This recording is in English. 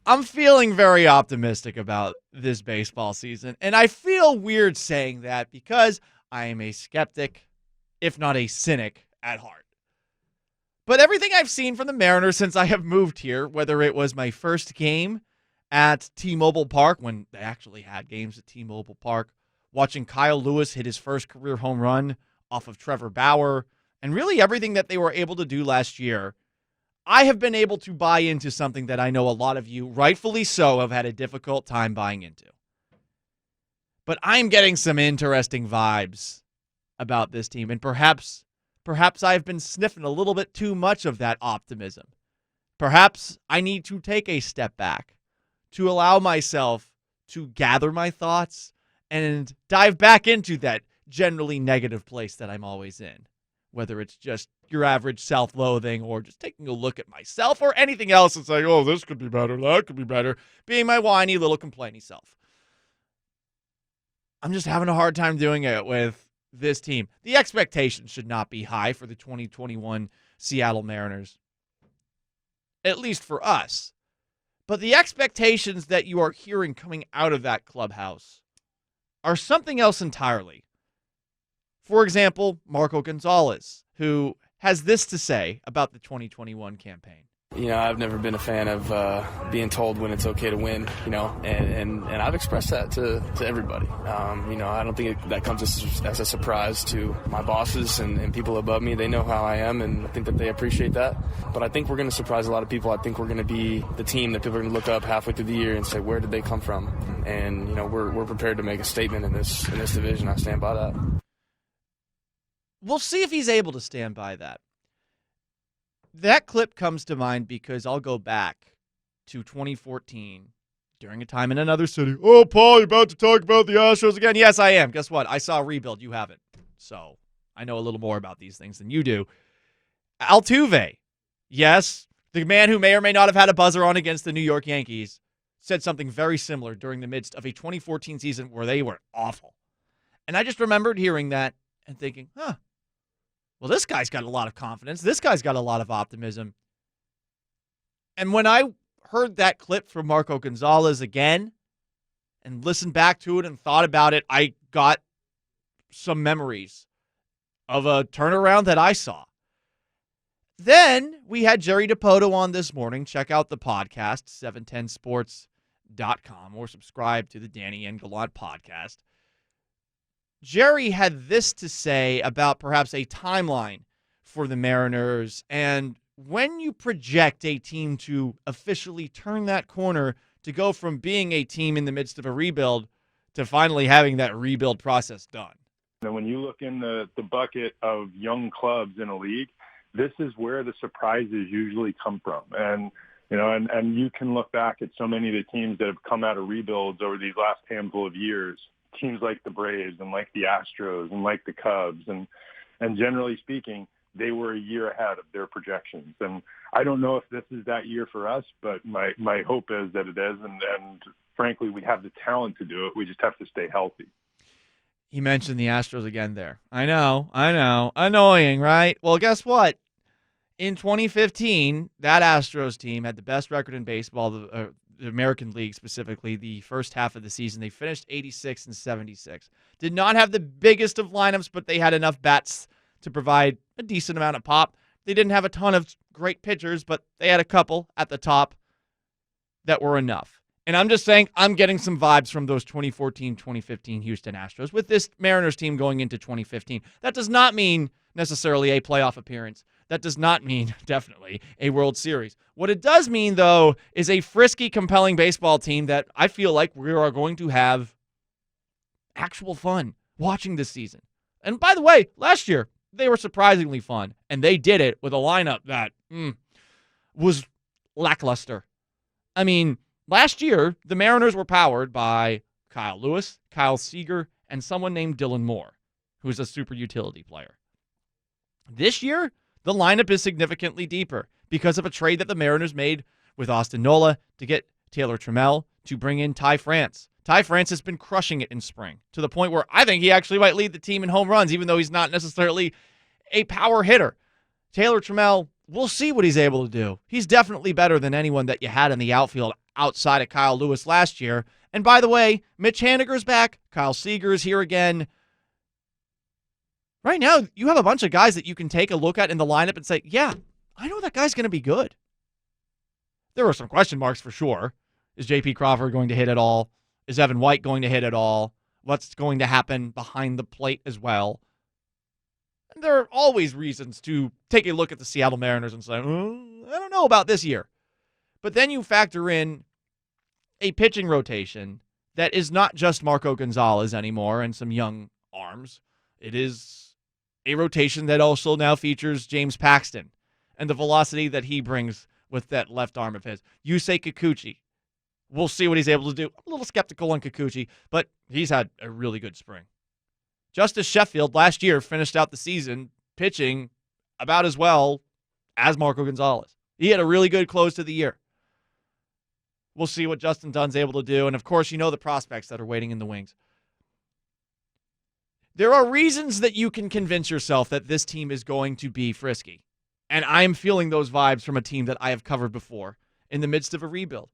I'm feeling very optimistic about this baseball season, and I feel weird saying that because I am a skeptic, if not a cynic, at heart. But everything I've seen from the Mariners since I have moved here, whether it was my first game at T-Mobile Park, when they actually had games at T-Mobile Park, watching Kyle Lewis hit his first career home run off of Trevor Bauer, and really everything that they were able to do last year, I have been able to buy into something that I know a lot of you, rightfully so, have had a difficult time buying into. But I'm getting some interesting vibes about this team, and perhaps I've been sniffing a little bit too much of that optimism. Perhaps I need to take a step back to allow myself to gather my thoughts and dive back into that generally negative place that I'm always in, whether it's just your average self-loathing or just taking a look at myself or anything else and saying, oh, this could be better, that could be better, being my whiny little complainy self. I'm just having a hard time doing it with this team. The expectations should not be high for the 2021 Seattle Mariners, at least for us. But the expectations that you are hearing coming out of that clubhouse are something else entirely. For example, Marco Gonzalez, who has this to say about the 2021 campaign. You know, I've never been a fan of being told when it's okay to win, you know, and I've expressed that to everybody. You know, I don't think that comes as a surprise to my bosses and people above me. They know how I am, and I think that they appreciate that. But I think we're going to surprise a lot of people. I think we're going to be the team that people are going to look up halfway through the year and say, where did they come from? And, you know, we're prepared to make a statement in this division. I stand by that. We'll see if he's able to stand by that. That clip comes to mind because I'll go back to 2014 during a time in another city. Oh, Paul, you're about to talk about the Astros again? Yes, I am. Guess what? I saw a rebuild. You haven't. So I know a little more about these things than you do. Altuve, yes, the man who may or may not have had a buzzer on against the New York Yankees, said something very similar during the midst of a 2014 season where they were awful. And I just remembered hearing that and thinking, well, this guy's got a lot of confidence. This guy's got a lot of optimism. And when I heard that clip from Marco Gonzalez again and listened back to it and thought about it, I got some memories of a turnaround that I saw. Then we had Jerry DePoto on this morning. Check out the podcast, 710sports.com, or subscribe to the Danny N. Gallant podcast. Jerry had this to say about perhaps a timeline for the Mariners, and when you project a team to officially turn that corner to go from being a team in the midst of a rebuild to finally having that rebuild process done. And when you look in the bucket of young clubs in a league, this is where the surprises usually come from. And you know, and you can look back at so many of the teams that have come out of rebuilds over these last handful of years. Teams like the Braves and like the Astros and like the Cubs. And generally speaking, they were a year ahead of their projections. And I don't know if this is that year for us, but my hope is that it is. And frankly, we have the talent to do it. We just have to stay healthy. He mentioned the Astros again there. I know. Annoying, right? Well, guess what? In 2015, that Astros team had the best record in baseball, the American League specifically, the first half of the season. They finished 86 and 76. Did not have the biggest of lineups, but they had enough bats to provide a decent amount of pop. They didn't have a ton of great pitchers, but they had a couple at the top that were enough. And I'm just saying, I'm getting some vibes from those 2014-2015 Houston Astros with this Mariners team going into 2015. That does not mean necessarily a playoff appearance. That does not mean, definitely, a World Series. What it does mean, though, is a frisky, compelling baseball team that I feel like we are going to have actual fun watching this season. And by the way, last year, they were surprisingly fun, and they did it with a lineup that was lackluster. I mean, last year, the Mariners were powered by Kyle Lewis, Kyle Seager, and someone named Dylan Moore, who's a super utility player. This year, the lineup is significantly deeper because of a trade that the Mariners made with Austin Nola to get Taylor Trammell to bring in Ty France. Ty France has been crushing it in spring to the point where I think he actually might lead the team in home runs, even though he's not necessarily a power hitter. Taylor Trammell, we'll see what he's able to do. He's definitely better than anyone that you had in the outfield outside of Kyle Lewis last year. And by the way, Mitch Haniger's back. Kyle Seager's here again. Right now, you have a bunch of guys that you can take a look at in the lineup and say, yeah, I know that guy's going to be good. There are some question marks for sure. Is J.P. Crawford going to hit at all? Is Evan White going to hit at all? What's going to happen behind the plate as well? And there are always reasons to take a look at the Seattle Mariners and say, I don't know about this year. But then you factor in a pitching rotation that is not just Marco Gonzalez anymore and some young arms. It is a rotation that also now features James Paxton and the velocity that he brings with that left arm of his. Yusei Kikuchi. We'll see what he's able to do. I'm a little skeptical on Kikuchi, but he's had a really good spring. Justice Sheffield last year finished out the season pitching about as well as Marco Gonzalez. He had a really good close to the year. We'll see what Justin Dunn's able to do. And, of course, you know the prospects that are waiting in the wings. There are reasons that you can convince yourself that this team is going to be frisky. And I'm feeling those vibes from a team that I have covered before in the midst of a rebuild.